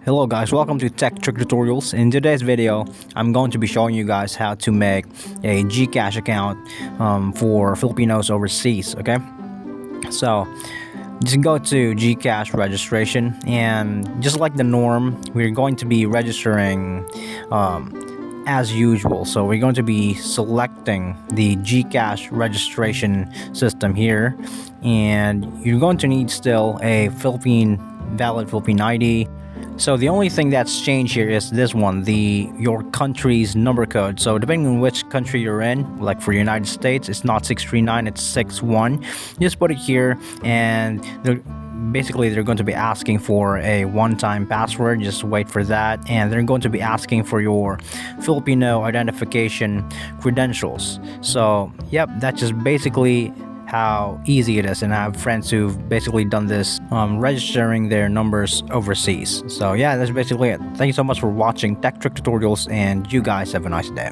Hello guys, welcome to Tech Trick Tutorials. In today's video, I'm going to be showing you guys how to make a Gcash account for Filipinos overseas, okay? So, just go to Gcash registration, and just like the norm, we're going to be registering as usual. So we're going to be selecting the Gcash registration system here, and you're going to need still a valid Philippine ID. So the only thing that's changed here is this one, your country's number code. So depending on which country you're in, like for United States, it's not 639, it's 61. Just put it here, and they're going to be asking for a one-time password. Just wait for that, and they're going to be asking for your Filipino identification credentials. So yep, that's just basically how easy it is, and I have friends who've basically done this, registering their numbers overseas. So yeah, that's basically it. Thank you so much for watching Tech Trick Tutorials, and you guys have a nice day.